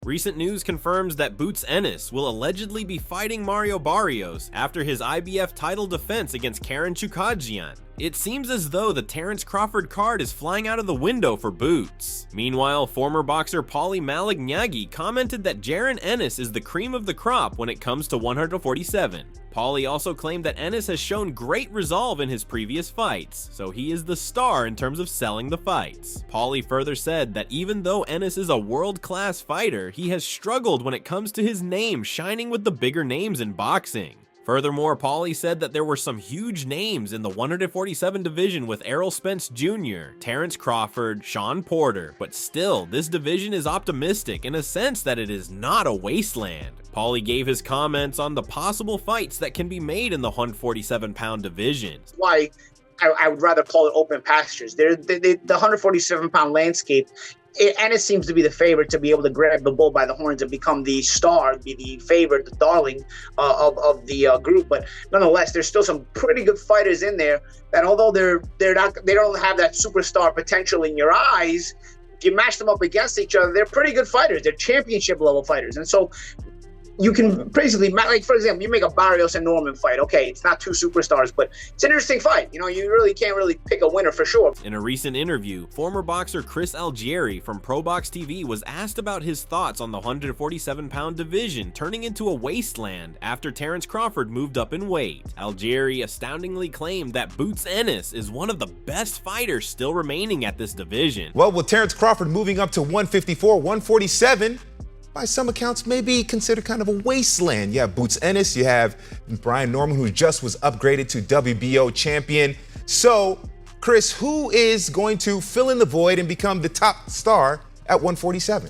Recent news confirms that Boots Ennis will allegedly be fighting Mario Barrios after his IBF title defense against Chukhadzhian. It seems as though the Terence Crawford card is flying out of the window for Boots. Meanwhile, former boxer Paulie Malignaggi commented that Jaron Ennis is the cream of the crop when it comes to 147. Paulie also claimed that Ennis has shown great resolve in his previous fights, so he is the star in terms of selling the fights. Paulie further said that even though Ennis is a world-class fighter, he has struggled when it comes to his name shining with the bigger names in boxing. Furthermore, Paulie said that there were some huge names in the 147 division with Errol Spence Jr., Terence Crawford, Sean Porter, but still, this division is optimistic in a sense that it is not a wasteland. Paulie gave his comments on the possible fights that can be made in the 147-pound division. Why I would rather call it open pastures. The 147-pound landscape, Ennis seems to be the favorite to be able to grab the bull by the horns and become the star, be the favorite, the darling of the group. But nonetheless, there's still some pretty good fighters in there that, although they don't have that superstar potential in your eyes, if you match them up against each other, they're pretty good fighters. They're championship level fighters, and so you can basically, like, for example, you make a Barrios and Norman fight. Okay, it's not two superstars, but it's an interesting fight. You know, you really can't pick a winner for sure. In a recent interview, former boxer Chris Algieri from ProBox TV was asked about his thoughts on the 147-pound division turning into a wasteland after Terence Crawford moved up in weight. Algieri astoundingly claimed that Boots Ennis is one of the best fighters still remaining at this division. Well, with Terence Crawford moving up to 154, 147, by some accounts, maybe considered kind of a wasteland. You have Boots Ennis, you have Brian Norman, who just was upgraded to WBO champion. So, Chris, who is going to fill in the void and become the top star at 147?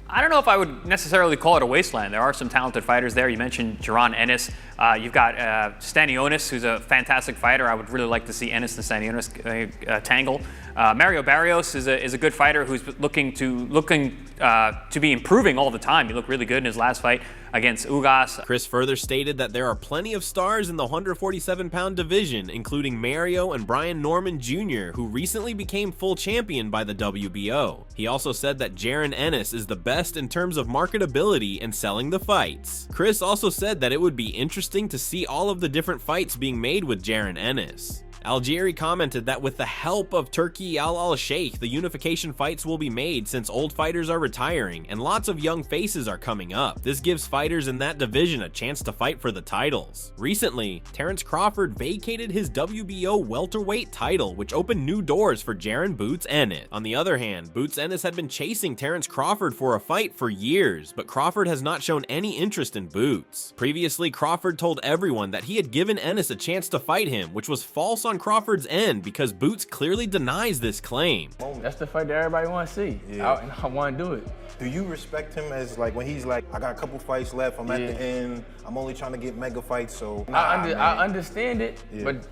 I don't know if I would necessarily call it a wasteland. There are some talented fighters there. You mentioned Jaron Ennis. You've got Stanionis, who's a fantastic fighter. I would really like to see Ennis and Stanionis tangle. Mario Barrios is a good fighter who's looking to be improving all the time. He looked really good in his last fight against Ugas. Chris further stated that there are plenty of stars in the 147-pound division, including Mario and Brian Norman Jr., who recently became full champion by the WBO. He also said that Jaron Ennis is the best in terms of marketability and selling the fights. Chris also said that it would be interesting to see all of the different fights being made with Jaron Ennis. Algieri commented that with the help of Turki Al-Sheikh, the unification fights will be made since old fighters are retiring and lots of young faces are coming up. This gives fighters in that division a chance to fight for the titles. Recently, Terence Crawford vacated his WBO welterweight title, which opened new doors for Jaron Boots Ennis. On the other hand, Boots Ennis had been chasing Terence Crawford for a fight for years, but Crawford has not shown any interest in Boots. Previously, Crawford told everyone that he had given Ennis a chance to fight him, which was false on Crawford's end because Boots clearly denies this claim. That's the fight that everybody wants to see. Yeah. I want to do it. Do you respect him as, like, when he's like, I got a couple fights left, I'm at the end, I'm only trying to get mega fights, so... I understand it, but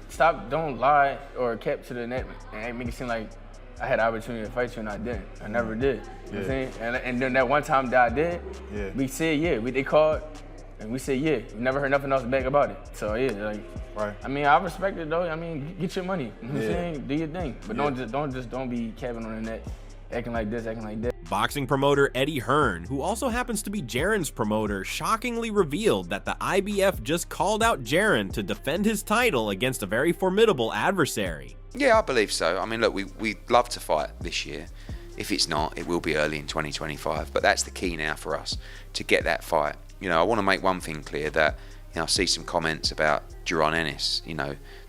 don't lie or cap to the net and make it seem like I had the opportunity to fight you and I didn't. I never did. You know what I'm saying? And then that one time that I did, we said they called, and we said we never heard nothing else back about it. So right. I mean, I respect it though. I mean, get your money. You know what I'm saying? Do your thing. But don't be capping on the net, acting like this, acting like that. Boxing promoter Eddie Hearn, who also happens to be Jaron's promoter, shockingly revealed that the IBF just called out Jaron to defend his title against a very formidable adversary. Yeah, I believe so. I mean, look, we'd love to fight this year. If it's not, it will be early in 2025. But that's the key now for us, to get that fight. You know, I want to make one thing clear that, I see some comments about Jaron Ennis,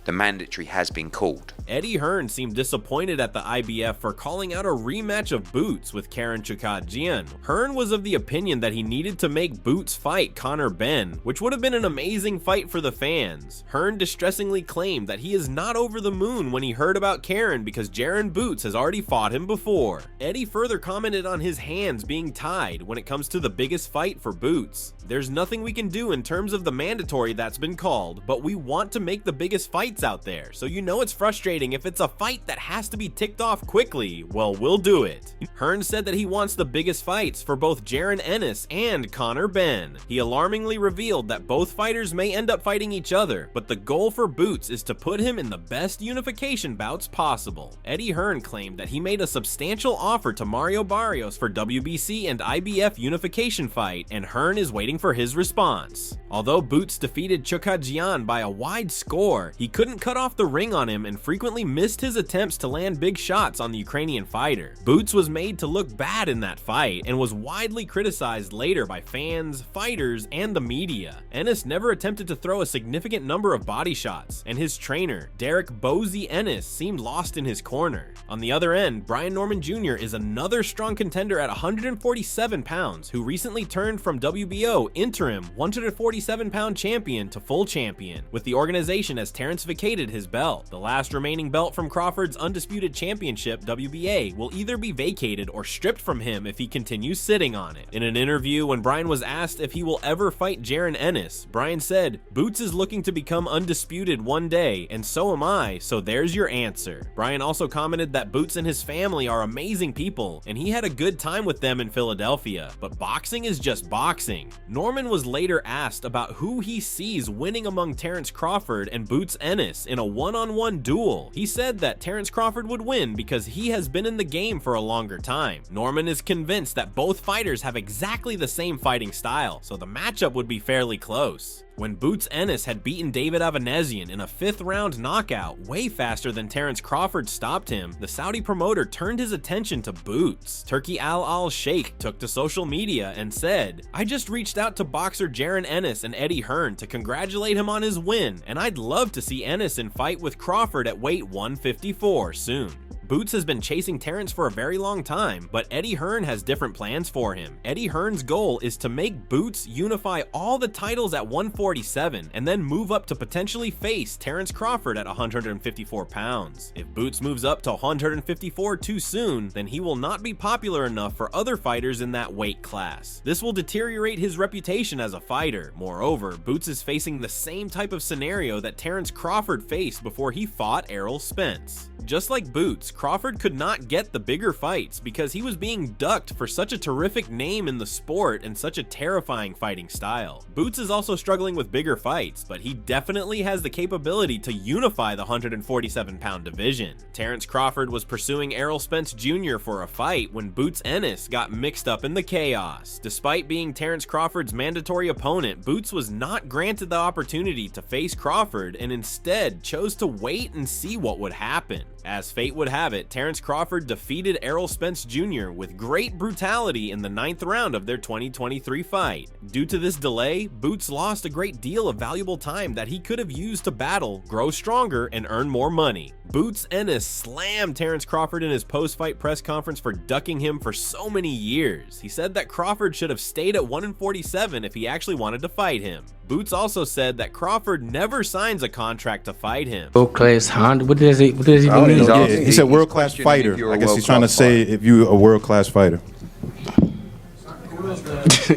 the mandatory has been called. Eddie Hearn seemed disappointed at the IBF for calling out a rematch of Boots with Chukhadzhian. Hearn was of the opinion that he needed to make Boots fight Conor Benn, which would have been an amazing fight for the fans. Hearn distressingly claimed that he is not over the moon when he heard about Karen because Jaron Boots has already fought him before. Eddie further commented on his hands being tied when it comes to the biggest fight for Boots. There's nothing we can do in terms of the mandatory that's been called, but we want to make the biggest fight fights out there, so you know it's frustrating if it's a fight that has to be ticked off quickly. Well, we'll do it. Hearn said that he wants the biggest fights for both Jaron Ennis and Conor Benn. He alarmingly revealed that both fighters may end up fighting each other, but the goal for Boots is to put him in the best unification bouts possible. Eddie Hearn claimed that he made a substantial offer to Mario Barrios for WBC and IBF unification fight, and Hearn is waiting for his response. Although Boots defeated Chukhadzhian by a wide score, he couldn't cut off the ring on him and frequently missed his attempts to land big shots on the Ukrainian fighter. Boots was made to look bad in that fight and was widely criticized later by fans, fighters, and the media. Ennis never attempted to throw a significant number of body shots, and his trainer, Derek Bozy Ennis, seemed lost in his corner. On the other end, Brian Norman Jr. is another strong contender at 147 pounds, who recently turned from WBO interim 147-pound champion to full champion, with the organization as Terrence vacated his belt. The last remaining belt from Crawford's undisputed championship, WBA, will either be vacated or stripped from him if he continues sitting on it. In an interview, when Brian was asked if he will ever fight Jaron Ennis, Brian said, "Boots is looking to become undisputed one day, and so am I, so there's your answer." Brian also commented that Boots and his family are amazing people, and he had a good time with them in Philadelphia, but boxing is just boxing. Norman was later asked about who he sees winning among Terrence Crawford and Boots Ennis in a one-on-one duel. He said that Terrence Crawford would win because he has been in the game for a longer time. Norman is convinced that both fighters have exactly the same fighting style, so the matchup would be fairly close. When Boots Ennis had beaten David Avanesian in a 5th-round knockout way faster than Terrence Crawford stopped him, the Saudi promoter turned his attention to Boots. Turki Al Sheikh took to social media and said, "I just reached out to boxer Jaron Ennis and Eddie Hearn to congratulate him on his win, and I'd love to see Ennis in fight with Crawford at weight 154 soon." Boots has been chasing Terrence for a very long time, but Eddie Hearn has different plans for him. Eddie Hearn's goal is to make Boots unify all the titles at 147 and then move up to potentially face Terrence Crawford at 154 pounds. If Boots moves up to 154 too soon, then he will not be popular enough for other fighters in that weight class. This will deteriorate his reputation as a fighter. Moreover, Boots is facing the same type of scenario that Terrence Crawford faced before he fought Errol Spence. Just like Boots, Crawford could not get the bigger fights because he was being ducked for such a terrific name in the sport and such a terrifying fighting style. Boots is also struggling with bigger fights, but he definitely has the capability to unify the 147-pound division. Terrence Crawford was pursuing Errol Spence Jr. for a fight when Boots Ennis got mixed up in the chaos. Despite being Terrence Crawford's mandatory opponent, Boots was not granted the opportunity to face Crawford and instead chose to wait and see what would happen. As fate would have it, Terrence Crawford defeated Errol Spence Jr. with great brutality in the 9th round of their 2023 fight. Due to this delay, Boots lost a great deal of valuable time that he could have used to battle, grow stronger, and earn more money. Boots Ennis slammed Terrence Crawford in his post-fight press conference for ducking him for so many years. He said that Crawford should have stayed at 147 if he actually wanted to fight him. Boots also said that Crawford never signs a contract to fight him. World-class Honda? What does he mean? Yeah, he said world-class fighter. I guess he's trying to say if you're a world-class fighter.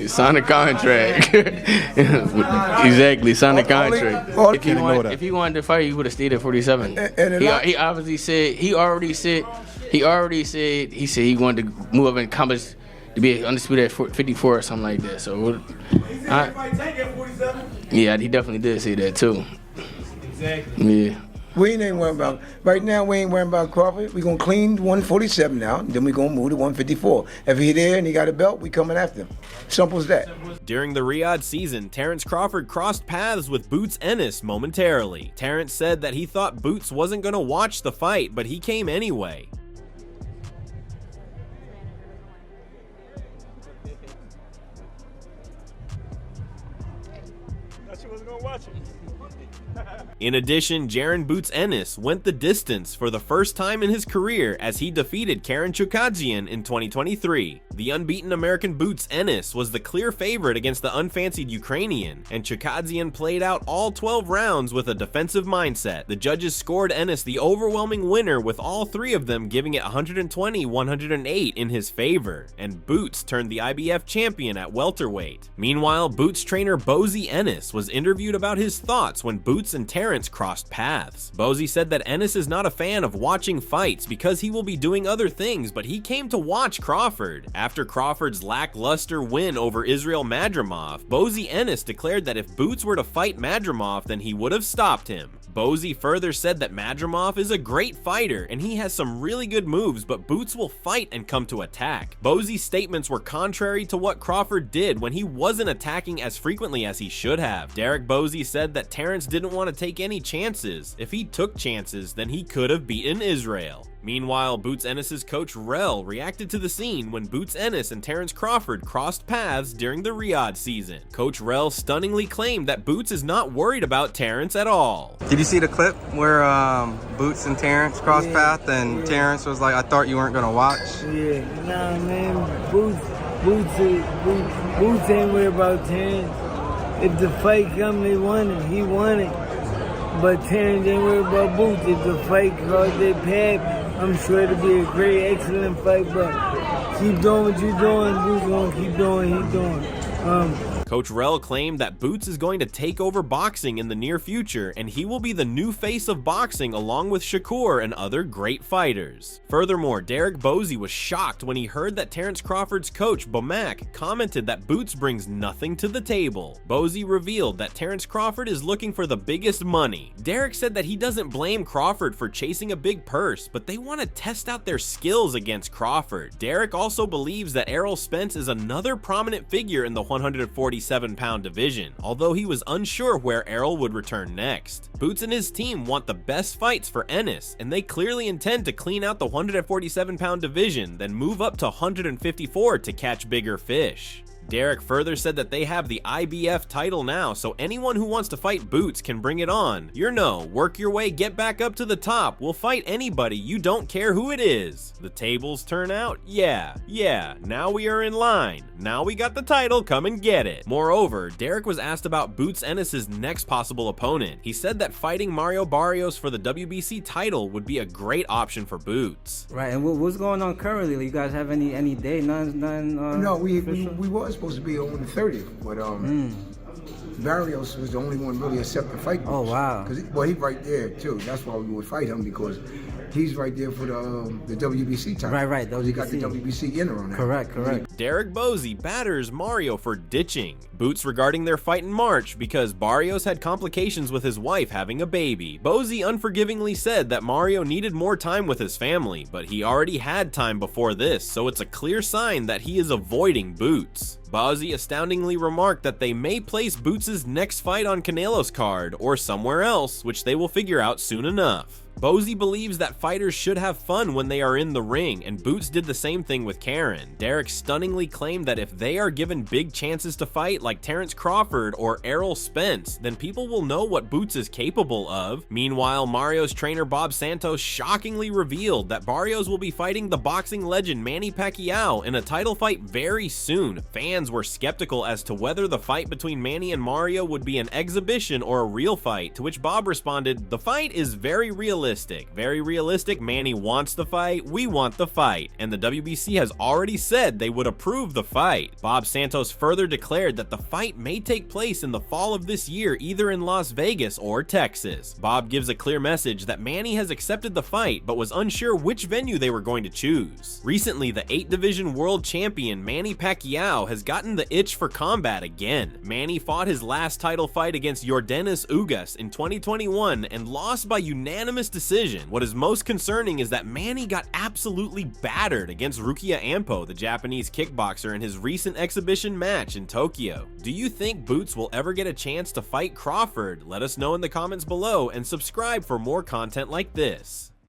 Sign a contract. Exactly, sign a contract. If he wanted to fight, he would have stayed at 47. He obviously said he wanted to move up in combat to be undisputed at 54 or something like that. So, yeah, he definitely did say that too. Exactly. Yeah. We ain't worrying about, right now we ain't worrying about Crawford. We're going to clean 147 now, then we're going to move to 154. If he there and he got a belt, we coming after him. Simple as that. During the Riyadh season, Terrence Crawford crossed paths with Boots Ennis momentarily. Terrence said that he thought Boots wasn't going to watch the fight, but he came anyway. Thought you wasn't going to watch it. In addition, Jaron Boots Ennis went the distance for the first time in his career as he defeated Karen Chukhadzhian in 2023. The unbeaten American Boots Ennis was the clear favorite against the unfancied Ukrainian, and Chukhadzhian played out all 12 rounds with a defensive mindset. The judges scored Ennis the overwhelming winner, with all three of them giving it 120-108 in his favor, and Boots turned the IBF champion at welterweight. Meanwhile, Boots trainer Bozy Ennis was interviewed about his thoughts when Boots Boots and Terrence crossed paths. Bozy said that Ennis is not a fan of watching fights because he will be doing other things, but he came to watch Crawford. After Crawford's lackluster win over Israel Madrimov, Bozy Ennis declared that if Boots were to fight Madrimov, then he would have stopped him. Bozy further said that Madrimov is a great fighter and he has some really good moves, but Boots will fight and come to attack. Bozy's statements were contrary to what Crawford did when he wasn't attacking as frequently as he should have. Derek Bozy said that Terrence didn't want to take any chances. If he took chances, then he could have beaten Israel. Meanwhile, Boots Ennis' coach Rel reacted to the scene when Boots Ennis and Terrence Crawford crossed paths during the Riyadh season. Coach Rel stunningly claimed that Boots is not worried about Terrence at all. Did you see the clip where Boots and Terrence crossed paths and Terrence was like, I thought you weren't gonna watch? Yeah, nah man, Boots ain't worried about Terrence. If the fight come, they won it, he won it. But Terrence ain't worried about Boots. If the fight crossed their path, I'm sure it'll be a great, excellent fight, but keep doing what you're doing. Boots gonna keep doing, he's doing. Coach Rel claimed that Boots is going to take over boxing in the near future, and he will be the new face of boxing along with Shakur and other great fighters. Furthermore, Derek Bozy was shocked when he heard that Terrence Crawford's coach, Bomac, commented that Boots brings nothing to the table. Bozy revealed that Terrence Crawford is looking for the biggest money. Derek said that he doesn't blame Crawford for chasing a big purse, but they want to test out their skills against Crawford. Derek also believes that Errol Spence is another prominent figure in the 147-pound division, although he was unsure where Errol would return next. Boots and his team want the best fights for Ennis, and they clearly intend to clean out the 147-pound division, then move up to 154 to catch bigger fish. Derek further said that they have the IBF title now, so anyone who wants to fight Boots can bring it on. Work your way, get back up to the top. We'll fight anybody, you don't care who it is. The tables turn out? Yeah, now we are in line. Now we got the title, come and get it. Moreover, Derek was asked about Boots Ennis' next possible opponent. He said that fighting Mario Barrios for the WBC title would be a great option for Boots. Right, and what's going on currently? You guys have any day? No, we was supposed to be on the 30th, but Barrios was the only one really accept the fight. Oh wow! He's right there too. That's why we would fight him, because he's right there for the WBC title. Right. He got the WBC inner on that. Correct. Derek Bozy batters Mario for ditching Boots regarding their fight in March because Barrios had complications with his wife having a baby. Bozy unforgivingly said that Mario needed more time with his family, but he already had time before this, so it's a clear sign that he is avoiding Boots. Bozy astoundingly remarked that they may place Boots' next fight on Canelo's card or somewhere else, which they will figure out soon enough. Bozy believes that fighters should have fun when they are in the ring, and Boots did the same thing with Karen. Derek stunningly claimed that if they are given big chances to fight like Terrence Crawford or Errol Spence, then people will know what Boots is capable of. Meanwhile, Mario's trainer Bob Santos shockingly revealed that Barrios will be fighting the boxing legend Manny Pacquiao in a title fight very soon. Fans were skeptical as to whether the fight between Manny and Mario would be an exhibition or a real fight, to which Bob responded, "The fight is very realistic. Very realistic. Manny wants the fight, we want the fight, and the WBC has already said they would approve the fight." Bob Santos further declared that the fight may take place in the fall of this year, either in Las Vegas or Texas. Bob gives a clear message that Manny has accepted the fight, but was unsure which venue they were going to choose. Recently, the 8-division world champion Manny Pacquiao has gotten the itch for combat again. Manny fought his last title fight against Yordenis Ugas in 2021 and lost by unanimous decision. What is most concerning is that Manny got absolutely battered against Rukia Ampo, the Japanese kickboxer, in his recent exhibition match in Tokyo. Do you think Boots will ever get a chance to fight Crawford? Let us know in the comments below and subscribe for more content like this.